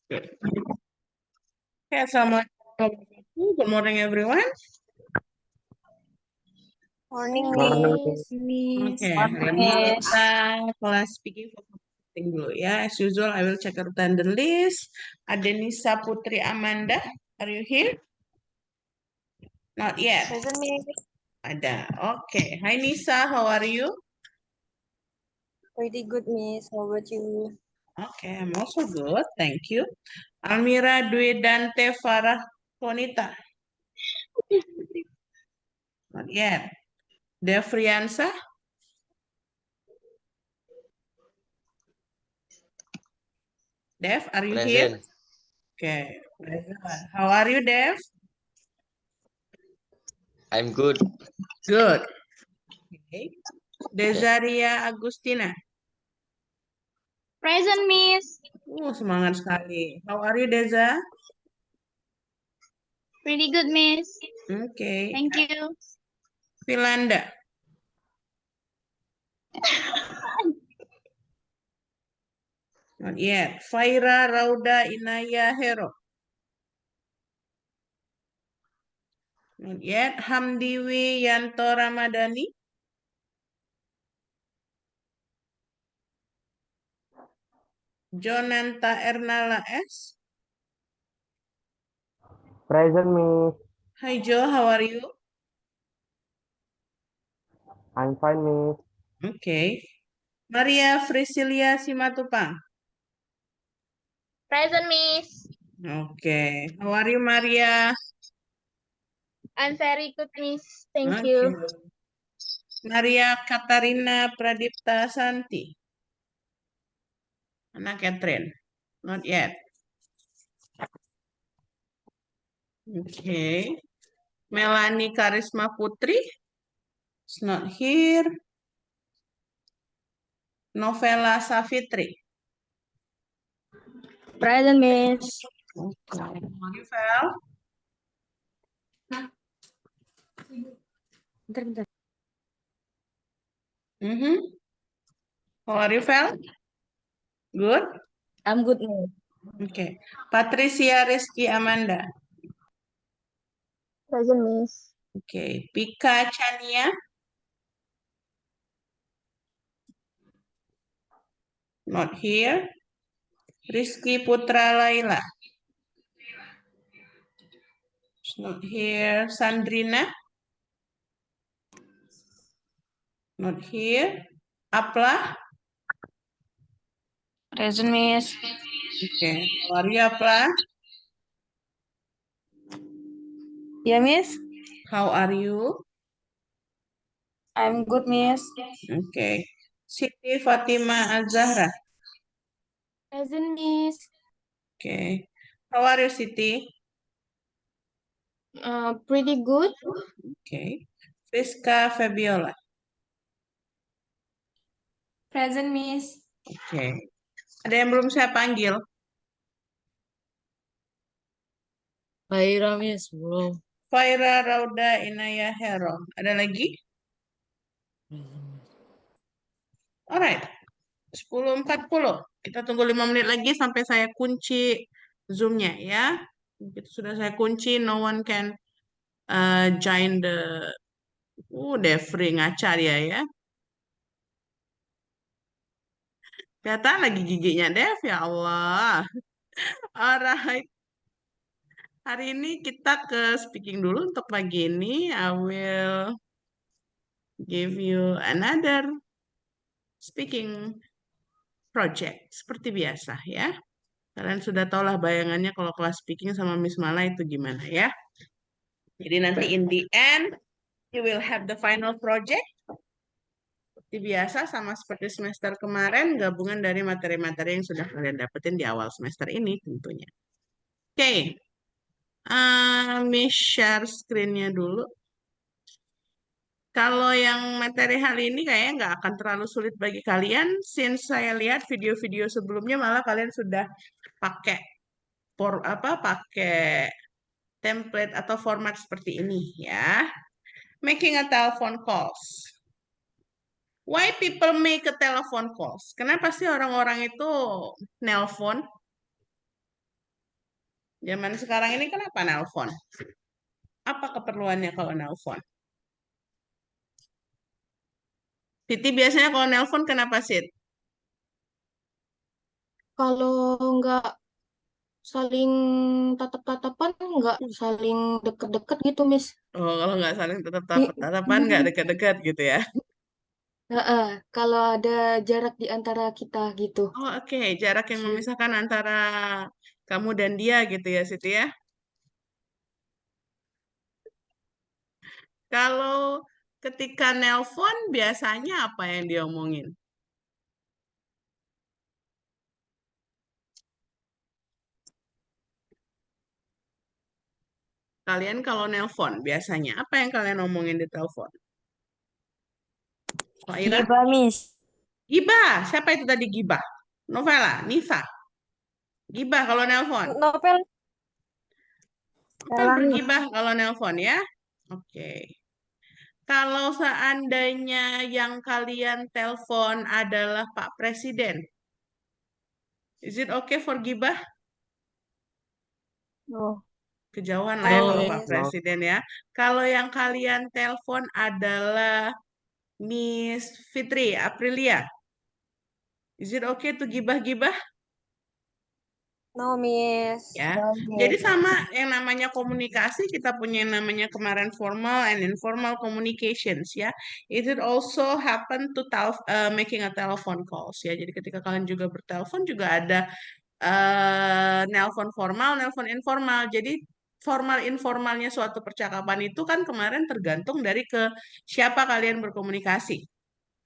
Good. Okay, Assalamualaikum. Good morning, everyone. Morning, Morning. Miss. Oke, hari ini kita kelas speaking for something dulu ya. As usual, I will check attendance list. Ada Nisa Putri Amanda. Are you here? Not yet. Present, Miss. Ada. Oke. Hi Nisa, how are you? Pretty good, Miss. How about you? Oke, I'm also good. Thank you. Almira Dwi Dante Farah Konita. Not yet. Devriansa. Dev, are you here? Present. Okay. How are you, Dev? I'm good. Good. Okay. Dezaria Agustina. Present, Miss. Semangat sekali. How are you, Deza? Pretty good, Miss. Okay. Thank you. Filanda. Not yet. Faira Rauda Inaya Hero. Not yet. Hamdiwi Yanto Ramadhani. Jonanta Ernala S. Present, Miss. Hi Joe, how are you? I'm fine, Miss. Okay. Maria Frisilia Simatupang. Present, Miss. Okay. How are you, Maria? I'm very good, Miss. Thank Okay. you. Maria Katarina Pradipta Santi. Anak Catherine. Not yet. Okay. Melanie Karisma Putri. It's not here. Novela Savitri. Present, Miss. Okay. Novel. Bentar. How are you, Val? Good? I'm good, Miss. Okay. Patricia Rizky Amanda. Present, Miss. Okay. Pika Chania. Not here. Rizky Putra Laila. It's not here. Sandrina. Not here. Apla. Present, Miss. Okay. How are you, Apla? Yeah, Miss. How are you? I'm good, Miss. Okay. Siti Fatima Azahra. Present, Miss. Okay. How are you, Siti? Pretty good. Okay. Rizka Fabiola. Present, Miss. Okay. Ada yang belum saya panggil? Faira, Miss, belum. Faira Rauda Inaya Hero. Ada lagi? Alright. 10.40. Kita tunggu 5 menit lagi sampai saya kunci Zoom-nya ya. Begitu sudah saya kunci, no one can join the Devri ngaca dia ya. Kelihatan lagi giginya Dev, ya Allah. Alright. Hari ini kita ke speaking dulu untuk pagi ini. I will give you another speaking project seperti biasa ya. Kalian sudah tahu lah bayangannya kalau kelas speaking sama Miss Mala itu gimana ya. Jadi nanti in the end you will have the final project. Seperti biasa sama seperti semester kemarin gabungan dari materi-materi yang sudah kalian dapetin di awal semester ini tentunya. Oke. Miss share screen-nya dulu. Kalau yang materi hari ini kayaknya nggak akan terlalu sulit bagi kalian, since saya lihat video-video sebelumnya malah kalian sudah pakai pakai template atau format seperti ini ya. Making a telephone calls. Why people make a telephone calls? Kenapa sih orang-orang itu nelpon? Zaman sekarang ini kenapa nelpon? Apa keperluannya kalau nelpon? Siti biasanya kalau nelpon kenapa, Sit? Kalau nggak saling tatap-tatapan, nggak saling deket-deket gitu, Miss. Oh, kalau nggak saling tetap I- tatapan, nggak dekat-dekat gitu ya. Heeh, kalau ada jarak di antara kita gitu. Oh, oke. Jarak yang memisahkan antara kamu dan dia gitu ya, Siti ya. Kalau ketika nelpon, biasanya apa yang diomongin? Kalian kalau nelpon, biasanya apa yang kalian omongin di telepon? Kak Ira? Gibah, Miss. Gibah. Siapa itu tadi gibah? Novela, Nisa. Gibah kalau nelpon. Novel Kan salah, Miss. bergibah kalau nelpon ya. Oke. Kalau seandainya yang kalian telepon adalah Pak Presiden, is it okay for gibah? Oh, Kejauhan lah ya No, kalau no, Pak Miss. No. Presiden ya. Kalau yang kalian telepon adalah Miss Fitri Aprilia, is it okay to gibah-gibah? No, Miss. Ya. No, Jadi Miss. sama yang namanya komunikasi, kita punya yang namanya kemarin formal and informal communications ya. It also happen to making a telephone calls ya. Jadi ketika kalian juga bertelepon juga ada nelpon formal, nelpon informal. Jadi formal informalnya suatu percakapan itu kan kemarin tergantung dari ke siapa kalian berkomunikasi.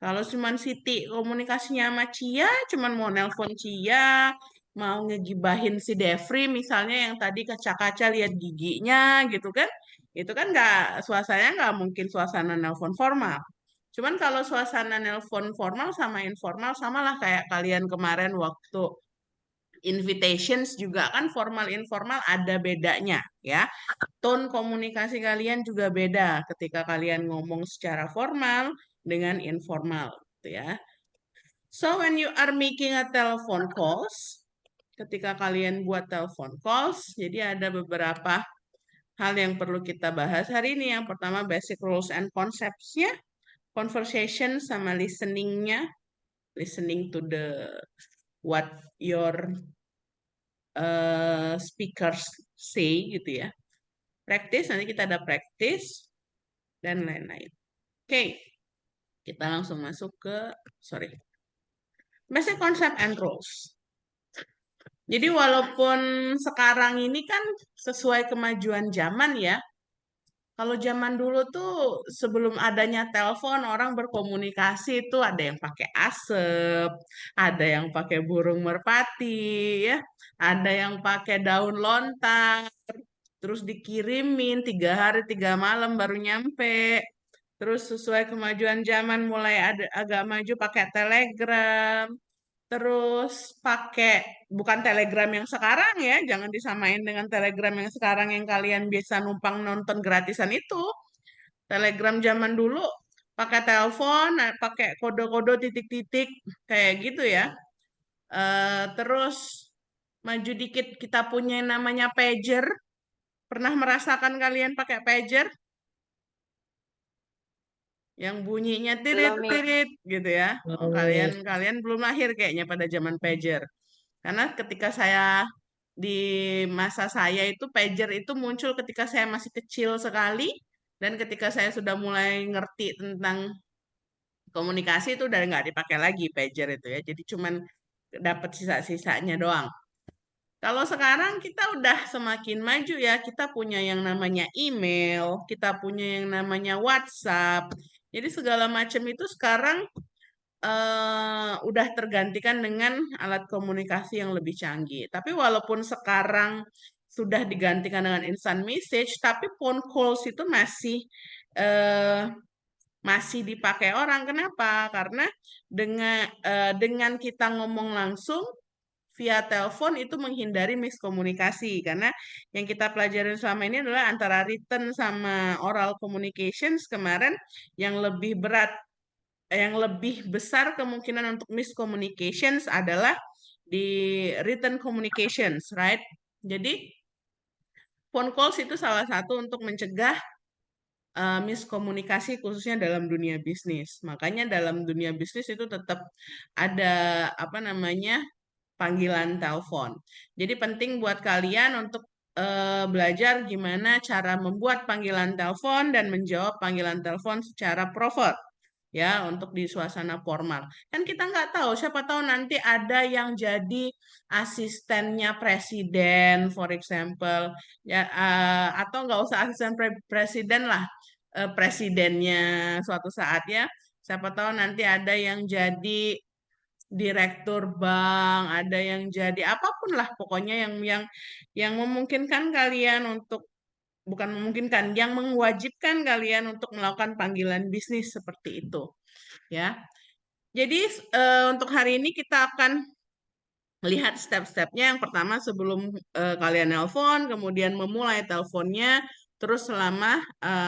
Kalau cuman Siti komunikasinya sama Cia, cuman mau nelpon Cia, mau ngegibahin si Devri misalnya yang tadi kaca-kaca lihat giginya gitu kan, itu kan nggak suasananya nggak mungkin suasana nelpon formal. Cuman kalau suasana nelpon formal sama informal samalah kayak kalian kemarin waktu invitations juga kan formal informal ada bedanya ya. Tone komunikasi kalian juga beda ketika kalian ngomong secara formal dengan informal gitu ya. So when you are making a telephone calls, ketika kalian buat telepon calls, jadi ada beberapa hal yang perlu kita bahas hari ini. Yang pertama basic rules and concepts-nya, conversation sama listening-nya, listening to the what your speakers say gitu ya. Practice, nanti kita ada practice dan lain-lain. Oke, kita langsung masuk ke, sorry, basic concept and rules. Jadi walaupun sekarang ini kan sesuai kemajuan zaman ya, kalau zaman dulu tuh sebelum adanya telepon orang berkomunikasi itu ada yang pakai asap, ada yang pakai burung merpati, ya, ada yang pakai daun lontar, terus dikirimin 3 hari 3 malam baru nyampe. Terus sesuai kemajuan zaman mulai ada agak maju pakai telegram, terus pakai bukan telegram yang sekarang ya, jangan disamain dengan telegram yang sekarang yang kalian biasa numpang nonton gratisan itu. Telegram zaman dulu pakai telepon, pakai kode-kode titik-titik kayak gitu ya. Terus maju dikit kita punya yang namanya pager. Pernah merasakan kalian pakai pager? Yang bunyinya tirit Belum, Miss. tirit gitu ya. Oh, no, kalian Miss. kalian belum lahir kayaknya pada zaman pager. Karena ketika saya di masa saya itu pager itu muncul ketika saya masih kecil sekali dan ketika saya sudah mulai ngerti tentang komunikasi itu udah nggak dipakai lagi pager itu ya. Jadi cuman dapat sisa-sisanya doang. Kalau sekarang kita udah semakin maju ya, kita punya yang namanya email, kita punya yang namanya WhatsApp. Jadi segala macam itu sekarang udah tergantikan dengan alat komunikasi yang lebih canggih. Tapi walaupun sekarang sudah digantikan dengan instant message, tapi phone calls itu eh, masih dipakai orang. Kenapa? Karena dengan kita ngomong langsung via telepon itu menghindari miskomunikasi karena yang kita pelajarin selama ini adalah antara written sama oral communications kemarin yang lebih berat yang lebih besar kemungkinan untuk miscommunications adalah di written communications, right? Jadi phone calls itu salah satu untuk mencegah miskomunikasi khususnya dalam dunia bisnis. Makanya dalam dunia bisnis itu tetap ada apa namanya panggilan telepon. Jadi penting buat kalian untuk belajar gimana cara membuat panggilan telepon dan menjawab panggilan telepon secara proper ya untuk di suasana formal. Kan kita nggak tahu, siapa tahu nanti ada yang jadi asistennya presiden, for example, ya atau nggak usah asisten presiden lah, presidennya suatu saat ya. Siapa tahu nanti ada yang jadi direktur bank, ada yang jadi apapun lah pokoknya yang memungkinkan kalian untuk bukan memungkinkan, yang mewajibkan kalian untuk melakukan panggilan bisnis seperti itu, ya. Jadi untuk hari ini kita akan lihat step-stepnya. Yang pertama sebelum kalian nelpon, kemudian memulai teleponnya, terus selama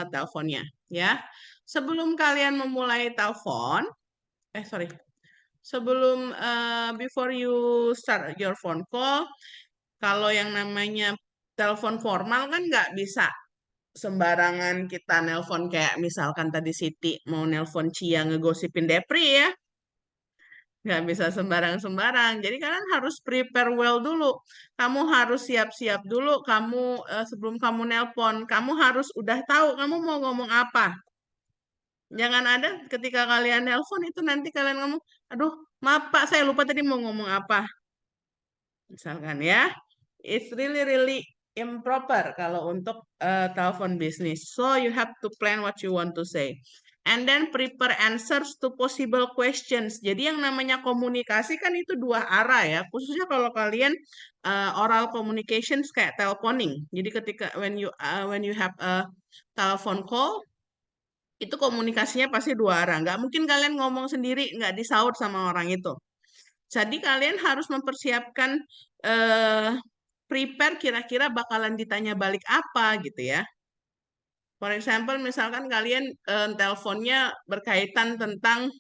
teleponnya, ya. Sebelum kalian memulai telepon, sebelum before you start your phone call, kalau yang namanya telepon formal kan nggak bisa sembarangan kita nelpon kayak misalkan tadi Siti mau nelpon Cia ngegosipin Depri ya. Nggak bisa sembarang-sembarang. Jadi kalian harus prepare well dulu. Kamu harus siap-siap dulu. Kamu sebelum kamu nelpon, kamu harus udah tahu kamu mau ngomong apa. Jangan ada ketika kalian nelpon itu nanti kalian ngomong, aduh maaf Pak, saya lupa tadi mau ngomong apa. Misalkan ya. It's really really improper kalau untuk telepon bisnis. So you have to plan what you want to say. And then prepare answers to possible questions. Jadi yang namanya komunikasi kan itu dua arah ya. Khususnya kalau kalian oral communications kayak teleponing. Jadi ketika when you have a telephone call itu komunikasinya pasti dua arah. Nggak mungkin kalian ngomong sendiri nggak disaut sama orang itu. Jadi kalian harus mempersiapkan prepare kira-kira bakalan ditanya balik apa gitu ya. For example, misalkan kalian teleponnya berkaitan tentang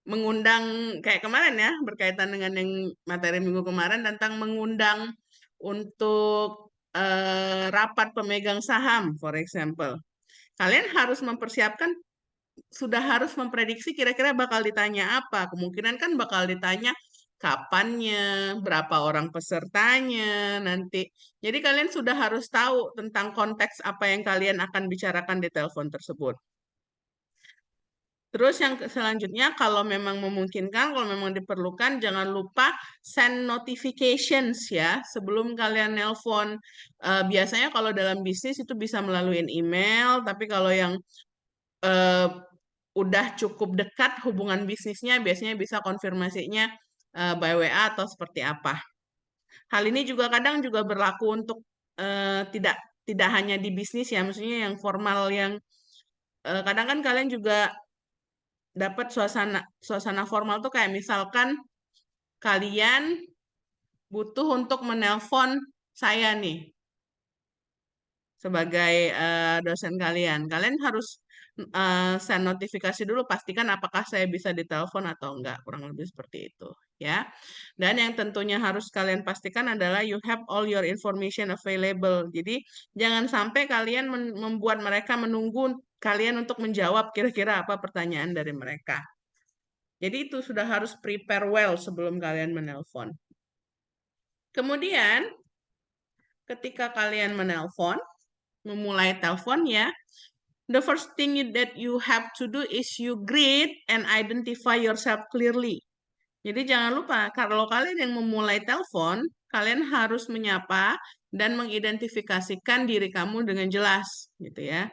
mengundang kayak kemarin ya, berkaitan dengan yang materi minggu kemarin tentang mengundang untuk rapat pemegang saham, for example. Kalian harus mempersiapkan sudah harus memprediksi kira-kira bakal ditanya apa. Kemungkinan kan bakal ditanya kapannya, berapa orang pesertanya nanti. Jadi kalian sudah harus tahu tentang konteks apa yang kalian akan bicarakan di telepon tersebut. Terus yang selanjutnya, kalau memang memungkinkan, kalau memang diperlukan, jangan lupa send notifications ya sebelum kalian nelpon. Biasanya kalau dalam bisnis itu bisa melalui email, tapi kalau yang udah cukup dekat hubungan bisnisnya, biasanya bisa konfirmasinya by WA atau seperti apa. Hal ini juga kadang juga berlaku untuk tidak tidak hanya di bisnis ya, maksudnya yang formal yang kadang kan kalian juga dapat suasana formal tuh kayak misalkan kalian butuh untuk menelpon saya nih sebagai dosen kalian. Kalian harus send notifikasi dulu, pastikan apakah saya bisa ditelepon atau enggak, kurang lebih seperti itu ya. Dan yang tentunya harus kalian pastikan adalah you have all your information available. Jadi jangan sampai kalian membuat mereka menunggu kalian untuk menjawab kira-kira apa pertanyaan dari mereka. Jadi itu sudah harus prepare well sebelum kalian menelpon. Kemudian ketika kalian menelpon, memulai telepon ya, the first thing that you have to do is you greet and identify yourself clearly. Jadi jangan lupa, kalau kalian yang memulai telepon, kalian harus menyapa dan mengidentifikasikan diri kamu dengan jelas, gitu ya.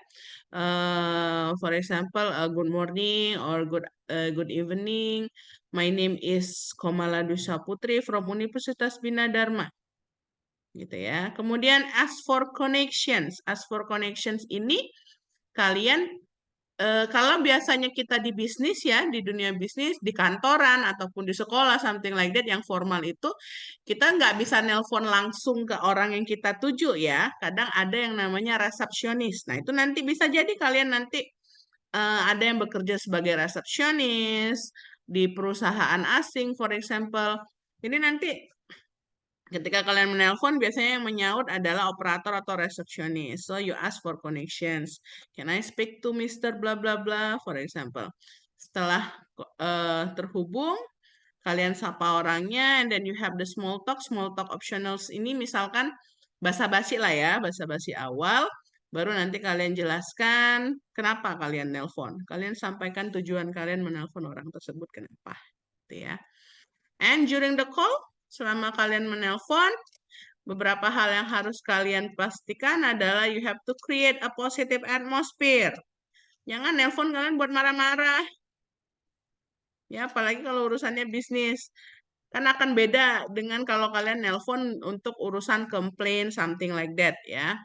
For example, good morning or good evening. My name is Komala Dusha Putri from Universitas Bina Dharma. Gitu ya. Kemudian ask for connections. Ask for connections ini kalian kalau biasanya kita di bisnis ya, di dunia bisnis, di kantoran ataupun di sekolah, something like that, yang formal itu, kita nggak bisa nelpon langsung ke orang yang kita tuju ya. Kadang ada yang namanya resepsionis. Nah, itu nanti bisa jadi kalian nanti ada yang bekerja sebagai resepsionis di perusahaan asing, for example. Ini nanti Ketika kalian menelpon, biasanya yang menyaut adalah operator atau resepsionis. So you ask for connections. Can I speak to Mr. bla bla bla, for example. Setelah terhubung, kalian sapa orangnya, and then you have the small talk optionals ini misalkan basa-basi lah ya, basa-basi awal, baru nanti kalian jelaskan kenapa kalian nelpon. Kalian sampaikan tujuan kalian menelpon orang tersebut kenapa, gitu ya. And during the call, selama kalian menelpon, beberapa hal yang harus kalian pastikan adalah you have to create a positive atmosphere. Jangan nelpon kalian buat marah-marah. Ya, apalagi kalau urusannya bisnis. Kan akan beda dengan kalau kalian nelpon untuk urusan komplain, something like that ya.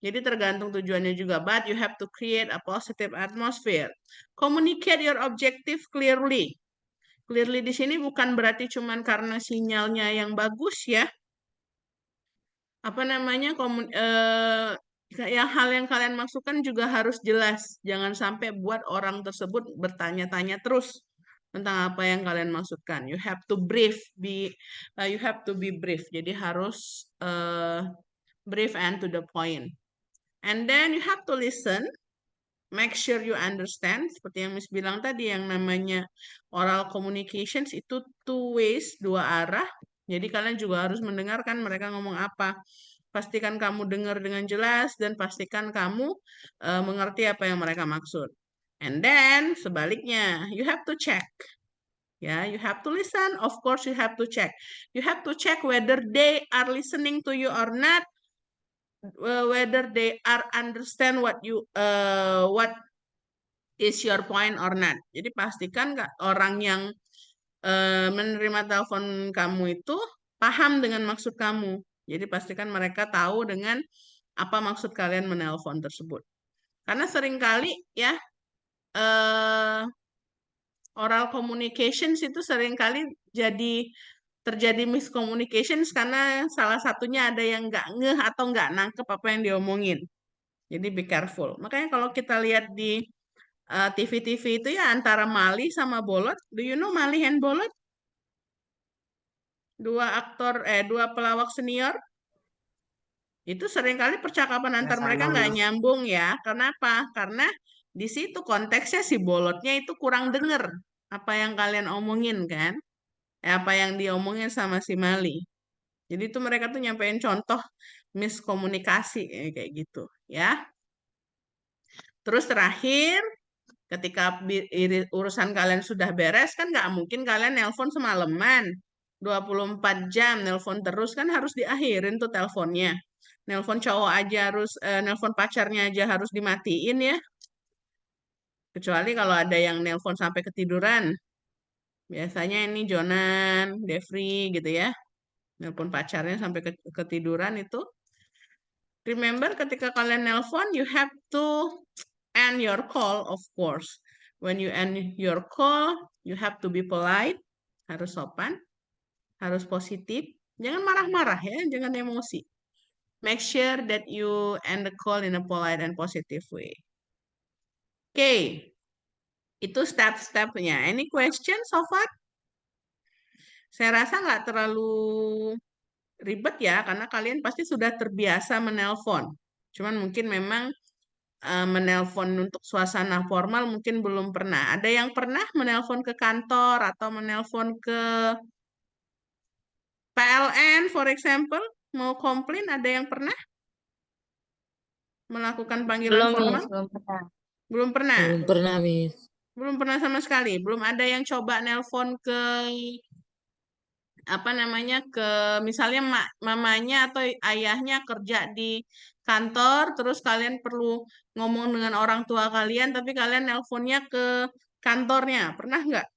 Jadi tergantung tujuannya juga. But you have to create a positive atmosphere. Communicate your objective clearly. Clearly di sini bukan berarti cuman karena sinyalnya yang bagus ya. Apa namanya yang hal yang kalian maksudkan juga harus jelas. Jangan sampai buat orang tersebut bertanya-tanya terus tentang apa yang kalian maksudkan. You have to brief, you have to be brief. Jadi harus brief and to the point. And then you have to listen. Make sure you understand. Seperti yang Miss bilang tadi, yang namanya oral communications itu two ways, dua arah. Jadi kalian juga harus mendengarkan mereka ngomong apa. Pastikan kamu dengar dengan jelas dan pastikan kamu mengerti apa yang mereka maksud. And then sebaliknya, you have to check. Ya, you have to listen. Of course, you have to check. You have to check whether they are listening to you or not. Whether they are understand what is your point or not. Jadi pastikan orang yang menerima telepon kamu itu paham dengan maksud kamu. Jadi pastikan mereka tahu dengan apa maksud kalian menelpon tersebut. Karena seringkali ya oral communications itu seringkali terjadi miscommunications karena salah satunya ada yang nggak ngeh atau nggak nangkep apa yang diomongin. Jadi be careful. Makanya kalau kita lihat di TV-TV itu ya antara Mali sama Bolot. Do you know Mali and Bolot? Dua pelawak senior. Itu seringkali percakapan antar Yes, I mereka know, nggak Miss. nyambung ya. Kenapa? Karena di situ konteksnya si Bolotnya itu kurang denger apa yang kalian omongin kan. Apa yang diomongin sama si Mali. Jadi itu mereka tuh nyampein contoh miskomunikasi kayak gitu ya. Terus terakhir, ketika urusan kalian sudah beres, kan nggak mungkin kalian nelpon semalaman. 24 jam nelpon terus, kan harus diakhirin tuh teleponnya. Nelpon cowok aja harus, nelpon pacarnya aja harus dimatiin ya. Kecuali kalau ada yang nelpon sampai ketiduran. Biasanya ini Jonan, Devri gitu ya. Nelpon pacarnya sampai ketiduran itu. Remember ketika kalian nelpon, you have to end your call, of course. When you end your call, you have to be polite, harus sopan, harus positif. Jangan marah-marah ya, jangan emosi. Make sure that you end the call in a polite and positive way. Oke, itu step-stepnya. Any question so far? Saya rasa nggak terlalu ribet ya, karena kalian pasti sudah terbiasa menelpon. Cuman mungkin memang menelpon untuk suasana formal mungkin belum pernah. Ada yang pernah menelpon ke kantor atau menelpon ke PLN, for example, mau komplain, ada yang pernah melakukan panggilan Belum, formal? Miss. Belum pernah. Belum pernah. Belum pernah, Miss. Belum pernah sama sekali. Belum ada yang coba nelpon ke apa namanya ke misalnya mamanya atau ayahnya kerja di kantor, terus kalian perlu ngomong dengan orang tua kalian, tapi kalian nelponnya ke kantornya. Pernah nggak?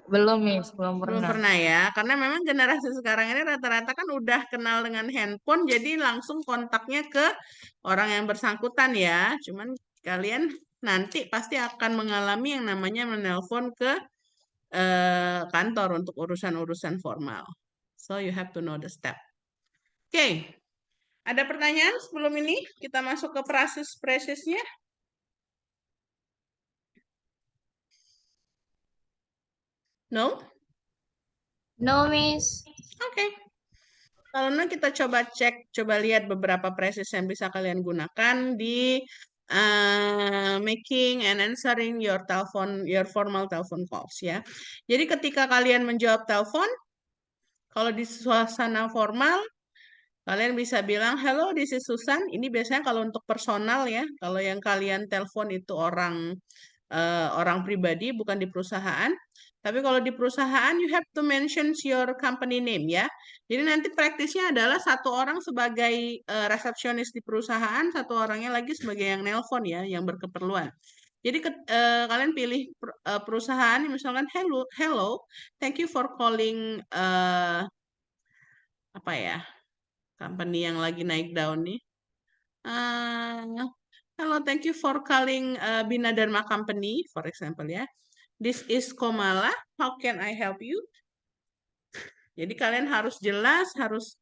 Belum, Miss. Belum Belum pernah. pernah ya, karena memang generasi sekarang ini rata-rata kan udah kenal dengan handphone, jadi langsung kontaknya ke orang yang bersangkutan ya. Cuman kalian nanti pasti akan mengalami yang namanya menelpon ke kantor untuk urusan-urusan formal. So you have to know the step. Oke, ada pertanyaan sebelum ini kita masuk ke prosesnya? No? No, Miss. Oke. Kalau kita coba lihat beberapa phrases yang bisa kalian gunakan di making and answering your formal telephone calls ya. Jadi ketika kalian menjawab telepon, kalau di suasana formal, kalian bisa bilang, hello, this is Susan. Ini biasanya kalau untuk personal ya. Kalau yang kalian telepon itu orang pribadi, bukan di perusahaan. Tapi kalau di perusahaan, you have to mention your company name ya. Jadi nanti praktisnya adalah satu orang sebagai resepsionis di perusahaan, satu orangnya lagi sebagai yang nelpon ya, yang berkeperluan. Jadi kalian pilih perusahaan, misalkan hello, hello, thank you for calling apa ya, company yang lagi naik daun nih. Hello, thank you for calling Bina Dharma Company, for example ya. This is Komala. How can I help you? Jadi kalian harus jelas, harus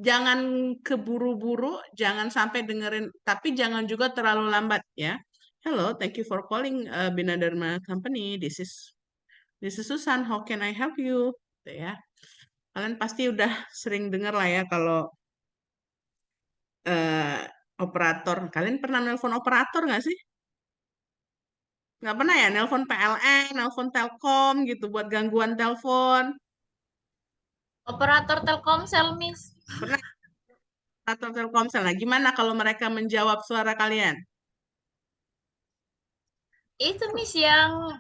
jangan keburu-buru, jangan sampai dengerin, tapi jangan juga terlalu lambat ya. Hello, thank you for calling Bina Dharma Company. This is Susan. How can I help you? Gitu ya. Kalian pasti udah sering dengar lah ya kalau operator. Kalian pernah nelpon operator nggak sih? Nggak pernah ya? Nelpon PLN, nelpon Telkom gitu buat gangguan telepon. Operator Telkomsel, Miss. Pernah atau Telkomsel. Nah, gimana kalau mereka menjawab suara kalian? Itu, Miss, yang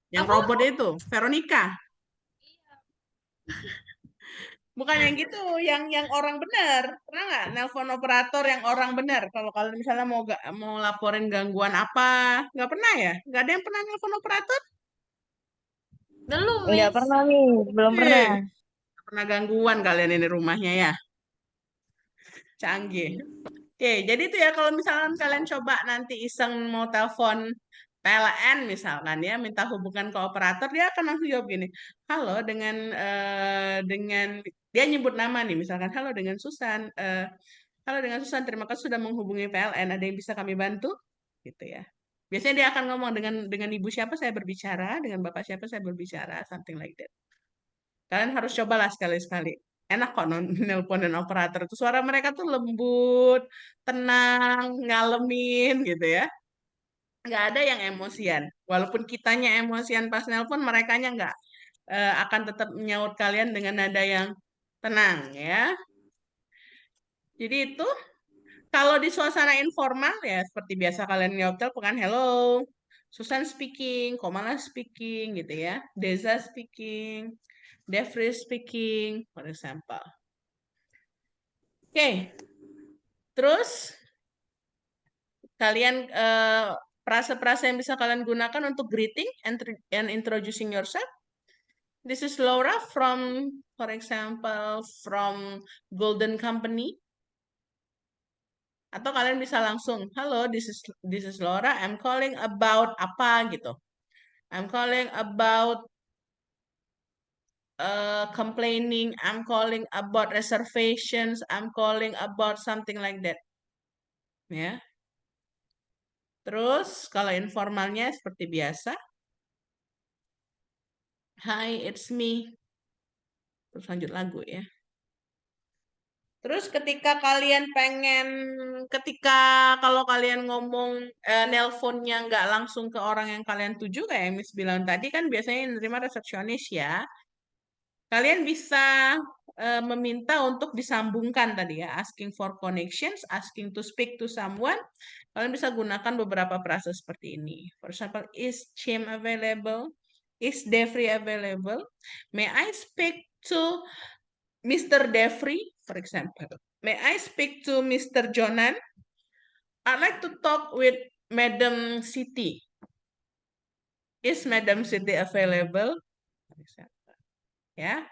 Yang apa? robot itu, Veronica. Bukan yang gitu, yang orang benar. Pernah nggak nelpon operator yang orang benar? Kalau kalian misalnya mau laporin gangguan apa, nggak pernah ya? Nggak ada yang pernah nelpon operator? Belum, Nggak Miss. pernah nih, belum pernah. Nggak pernah gangguan kalian ini rumahnya ya? Canggih. Oke, jadi itu ya kalau misalkan kalian coba nanti iseng mau telepon PLN misalkan ya, minta hubungan ke operator, dia akan langsung jawab gini, halo dengan dia nyebut nama nih, misalkan halo dengan Susan, terima kasih sudah menghubungi PLN, ada yang bisa kami bantu, gitu ya. Biasanya dia akan ngomong dengan ibu siapa saya berbicara, dengan bapak siapa saya berbicara, something like that. Kalian harus cobalah sekali-sekali. Enak kok nelponin operator itu. Suara mereka tuh lembut, tenang, ngalemin gitu ya. Nggak ada yang emosian. Walaupun kitanya emosian pas nelpon, merekanya nggak akan tetap menyaut kalian dengan nada yang tenang ya. Jadi itu kalau di suasana informal ya seperti biasa kalian jawab telepon kan, hello, Susan speaking, Komala speaking gitu ya, Deza speaking, Devri speaking, for example. Oke, terus kalian frase-frase yang bisa kalian gunakan untuk greeting and introducing yourself. This is Laura from, for example, from Golden Company. Atau kalian bisa langsung, hello, this is Laura. I'm calling about apa gitu. I'm calling about complaining. I'm calling about reservations. I'm calling about something like that. Ya. Terus kalau informalnya seperti biasa. Hi, it's me. Terus lanjut lagu ya. Terus ketika kalau kalian ngomong nelponnya nggak langsung ke orang yang kalian tuju, kayak Miss bilang tadi kan biasanya yang nerima resepsionis ya. Kalian bisa meminta untuk disambungkan tadi ya, asking for connections, asking to speak to someone. Kalian bisa gunakan beberapa frase seperti ini. For example, is Chim available? Is Devri available? May I speak to Mr. Devri, for example? May I speak to Mr. Jonan? I'd like to talk with Madam Siti. Is Madam Siti available? For example. Ya.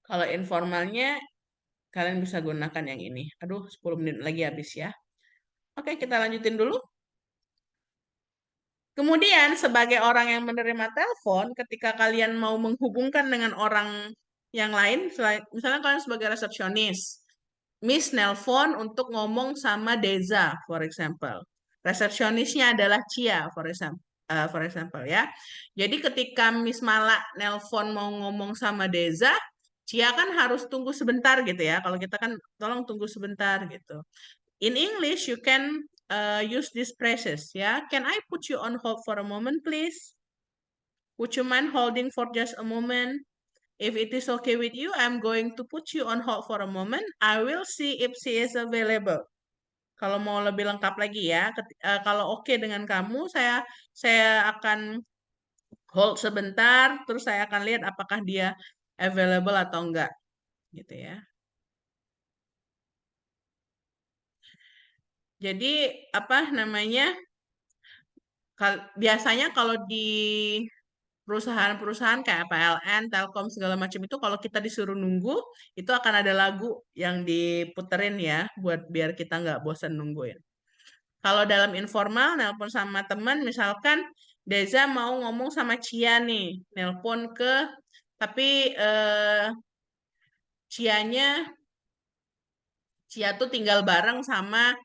Kalau informalnya, kalian bisa gunakan yang ini. Aduh, 10 menit lagi habis ya. Oke, kita lanjutin dulu. Kemudian, sebagai orang yang menerima telepon, ketika kalian mau menghubungkan dengan orang yang lain, misalnya kalian sebagai resepsionis, Miss nelpon untuk ngomong sama Deza, for example. Resepsionisnya adalah Cia, for example. for example ya. Jadi ketika Miss Mala nelpon mau ngomong sama Deza, Cia kan harus tunggu sebentar gitu ya. Kalau kita kan tolong tunggu sebentar gitu. In English, you can use these phrases ya. Can I put you on hold for a moment, please? Would you mind holding for just a moment? If it is okay with you, I'm going to put you on hold for a moment. I will see if she is available. Kalau mau lebih lengkap lagi ya, kalau oke dengan kamu, saya akan hold sebentar, terus saya akan lihat apakah dia available atau enggak, gitu ya. Jadi apa namanya? Biasanya kalau di perusahaan-perusahaan kayak PLN, Telkom segala macam itu kalau kita disuruh nunggu, itu akan ada lagu yang diputerin ya, buat biar kita nggak bosan nungguin. Kalau dalam informal, nelpon sama teman, misalkan Deza mau ngomong sama Cia nih, nelpon tapi Cia tuh tinggal bareng sama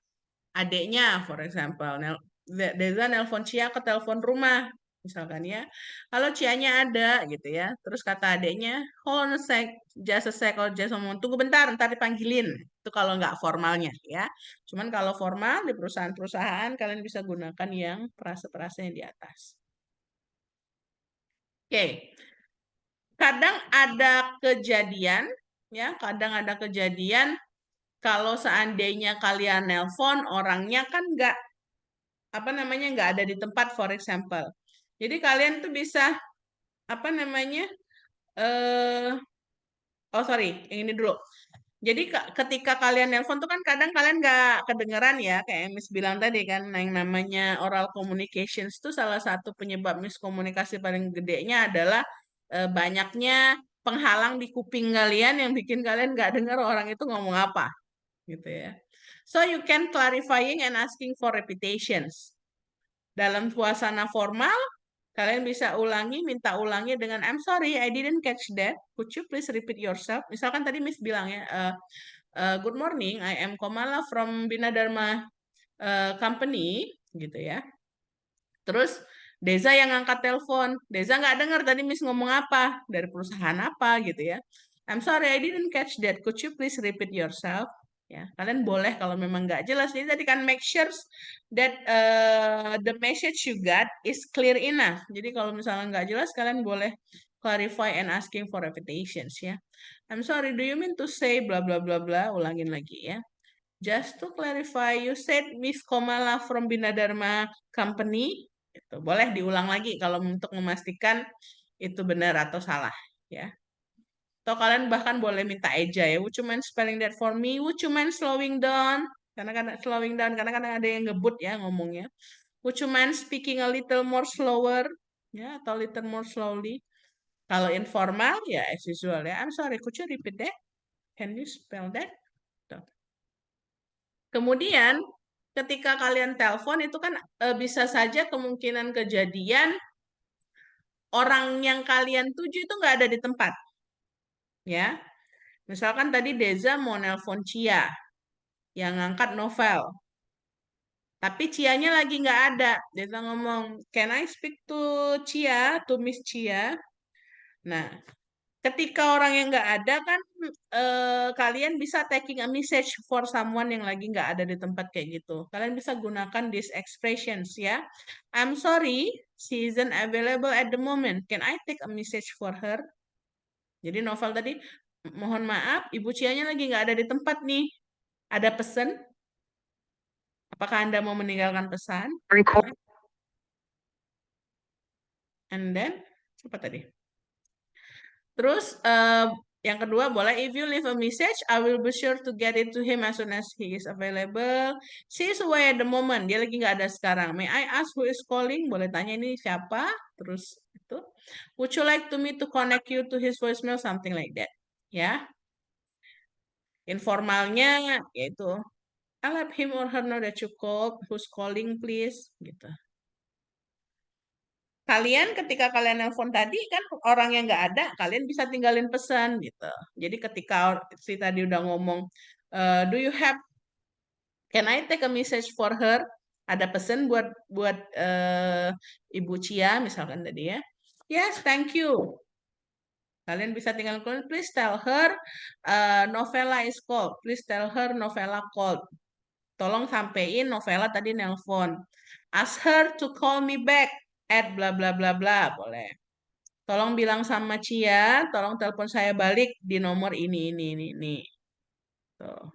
adiknya, for example. Deza nelpon Cia ke telepon rumah, misalkan ya. Kalau Cianya ada gitu ya, terus kata adiknya, hold on a sec, just a sec, or just a moment. Tunggu bentar, ntar dipanggilin. Itu kalau nggak formalnya ya. Cuman kalau formal di perusahaan-perusahaan kalian bisa gunakan yang frase-frase yang di atas. Oke. Kadang ada kejadian ya, kadang ada kejadian kalau seandainya kalian nelpon orangnya kan nggak ada di tempat, for example. Jadi kalian tuh bisa oh sorry, yang ini dulu. Jadi ketika kalian nelpon tuh kan kadang kalian nggak kedengeran ya, kayak Miss bilang tadi kan, yang namanya oral communications itu salah satu penyebab miskomunikasi paling gedenya adalah banyaknya penghalang di kuping kalian yang bikin kalian nggak dengar orang itu ngomong apa, gitu ya. So you can clarifying and asking for repetitions. Dalam suasana formal, kalian bisa minta ulangi dengan I'm sorry, I didn't catch that. Could you please repeat yourself? Misalkan tadi Miss bilang ya, good morning, I am Komala from Bina Dharma Company, gitu ya. Terus Deza yang angkat telepon. Deza nggak dengar tadi Miss ngomong apa, dari perusahaan apa gitu ya. I'm sorry, I didn't catch that. Could you please repeat yourself? Ya, kalian boleh kalau memang nggak jelas. Jadi tadi kan make sure that the message you got is clear enough. Jadi kalau misalnya nggak jelas, kalian boleh clarify and asking for repetitions ya. I'm sorry, do you mean to say bla bla bla bla? Ulangin lagi ya. Just to clarify, you said Miss Komala from Bina Dharma Company. Itu boleh diulang lagi kalau untuk memastikan itu benar atau salah ya. Atau kalian bahkan boleh minta eja ya. Would you mind spelling that for me? Would you mind slowing down? Karena kan ada yang ngebut ya ngomongnya. Would you mind speaking a little more slower? Ya, atau little more slowly. Kalau informal ya as usual ya. I'm sorry, could you repeat that? Can you spell that? Tuh. Kemudian ketika kalian telepon itu kan bisa saja kemungkinan kejadian orang yang kalian tuju itu nggak ada di tempat. Ya, misalkan tadi Deza mau nelpon Cia, yang ngangkat Novel. Tapi Cianya lagi nggak ada. Deza ngomong, can I speak to Cia, to Miss Cia? Nah, ketika orang yang nggak ada kan kalian bisa taking a message for someone yang lagi nggak ada di tempat kayak gitu. Kalian bisa gunakan these expressions ya. I'm sorry, she isn't available at the moment. Can I take a message for her? Jadi Novel tadi, mohon maaf, Ibu Cianya lagi nggak ada di tempat nih. Ada pesan? Apakah Anda mau meninggalkan pesan? And then, apa tadi? Terus, yang kedua boleh, if you leave a message, I will be sure to get it to him as soon as he is available. She is away at the moment. Dia lagi nggak ada sekarang. May I ask who is calling? Boleh tanya ini siapa? Terus itu. Would you like me to connect you to his voicemail? Something like that. Ya. Informalnya yaitu I'll let him or her know that you called. Who's calling please? Gitu. Kalian ketika kalian nelpon tadi kan orang yang nggak ada, kalian bisa tinggalin pesan gitu. Jadi ketika si tadi udah ngomong, do you have, can I take a message for her? Ada pesan buat Ibu Cia misalkan tadi ya. Yes, thank you. Kalian bisa tinggal tulis, please tell her Novella is called. Please tell her Novella called. Tolong sampein Novella tadi nelpon. Ask her to call me back at bla bla bla bla. Boleh. Tolong bilang sama Cia, tolong telepon saya balik di nomor ini. Tuh.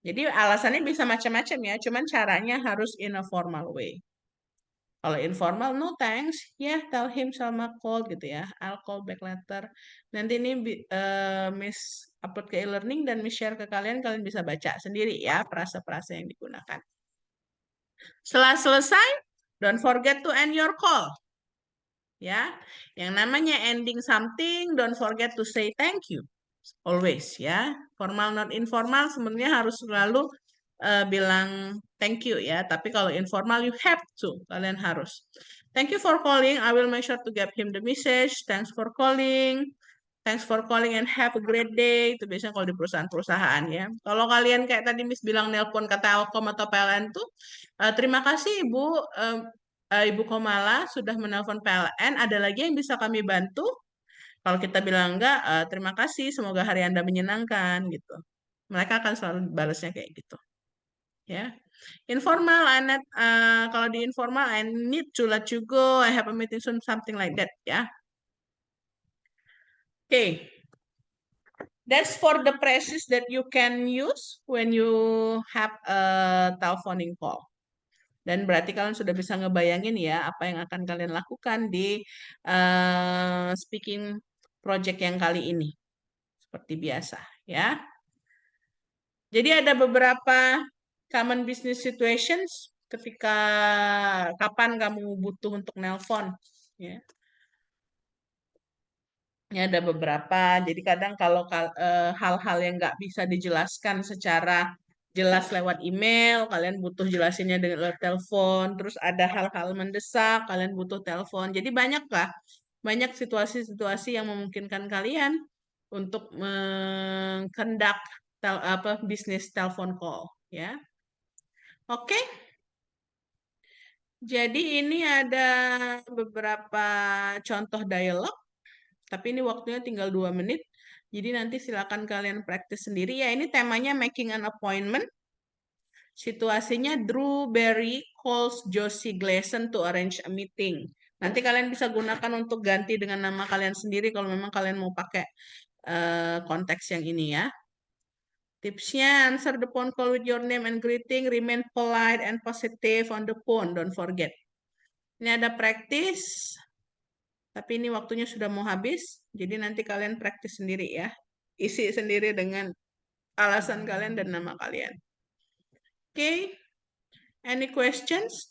Jadi alasannya bisa macam-macam ya, cuman caranya harus in a formal way. Kalau informal, no thanks, ya tell him Salma call gitu ya, I'll call back later. Nanti ini Miss upload ke e-learning dan Miss share ke kalian, kalian bisa baca sendiri ya frase-frase yang digunakan. Setelah selesai, don't forget to end your call. Ya, yang namanya ending something, don't forget to say thank you. Always ya, formal not informal sebenarnya harus selalu bilang thank you ya. Tapi kalau informal you have to, kalian harus. Thank you for calling. I will make sure to give him the message. Thanks for calling. Thanks for calling and have a great day. Itu biasanya kalau di perusahaan-perusahaan ya. Kalau kalian kayak tadi Miss bilang nelpon ke Telkom atau PLN tuh, terima kasih Ibu Ibu Komala sudah menelpon PLN. Ada lagi yang bisa kami bantu? Kalau kita bilang enggak, terima kasih, semoga hari Anda menyenangkan gitu. Mereka akan selalu balasnya kayak gitu. Ya. Informal, kalau di informal, I need to let you go, I have a meeting soon, something like that, ya. Okay. That's for the phrases that you can use when you have a telephoning call. Dan berarti kalian sudah bisa ngebayangin ya apa yang akan kalian lakukan di speaking project yang kali ini. Seperti biasa, ya. Jadi ada beberapa common business situations ketika kapan kamu butuh untuk nelpon, ya. Ini ada beberapa. Jadi kadang kalau hal-hal yang nggak bisa dijelaskan secara jelas lewat email, kalian butuh jelasinnya dengan lewat telepon. Terus ada hal-hal mendesak, kalian butuh telepon. Jadi banyak situasi-situasi yang memungkinkan kalian untuk mengendak bisnis telepon call, ya. Oke. Jadi ini ada beberapa contoh dialog, tapi ini waktunya tinggal 2 menit. Jadi nanti silakan kalian praktis sendiri ya. Ini temanya making an appointment. Situasinya Drew Barry calls Josie Gleason to arrange a meeting. Nanti kalian bisa gunakan untuk ganti dengan nama kalian sendiri kalau memang kalian mau pakai konteks yang ini ya. Tipsnya, answer the phone call with your name and greeting, remain polite and positive on the phone, don't forget. Ini ada praktis, tapi ini waktunya sudah mau habis, jadi nanti kalian praktis sendiri ya. Isi sendiri dengan alasan kalian dan nama kalian. Oke, any questions?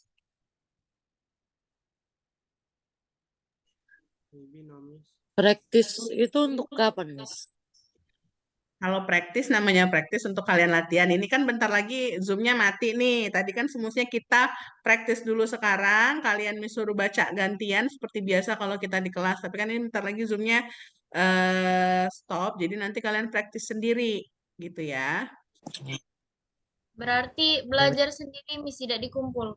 Praktis itu untuk kapan, Miss? Kalau praktis namanya praktis untuk kalian latihan. Ini kan bentar lagi Zoom-nya mati nih. Tadi kan semuanya kita praktis dulu sekarang. Kalian disuruh baca gantian seperti biasa kalau kita di kelas. Tapi kan ini bentar lagi Zoom-nya stop. Jadi nanti kalian praktis sendiri gitu ya. Berarti belajar sendiri Miss tidak dikumpul.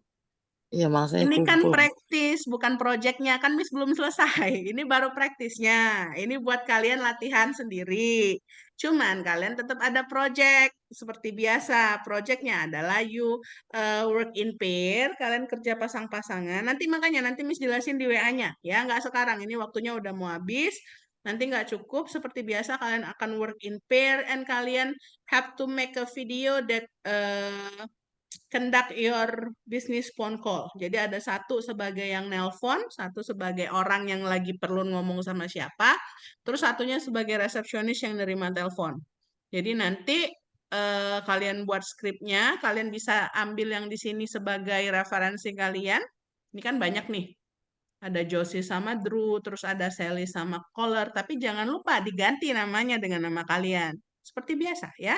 Iya, makanya Ini kan kumpul. praktis, bukan proyeknya. Kan Miss belum selesai. Ini baru praktisnya. Ini buat kalian latihan sendiri. Cuman kalian tetap ada project. Seperti biasa, projectnya adalah you work in pair. Kalian kerja pasang-pasangan. Nanti Miss jelasin di WA-nya. Ya, nggak sekarang. Ini waktunya udah mau habis. Nanti nggak cukup. Seperti biasa, kalian akan work in pair. And kalian have to make a video that conduct your business phone call. Jadi ada satu sebagai yang nelpon, satu sebagai orang yang lagi perlu ngomong sama siapa, terus satunya sebagai resepsionis yang nerima telepon. Jadi nanti kalian buat skripnya, kalian bisa ambil yang di sini sebagai referensi kalian. Ini kan banyak nih. Ada Josie sama Drew, terus ada Sally sama Caller, tapi jangan lupa diganti namanya dengan nama kalian. Seperti biasa ya.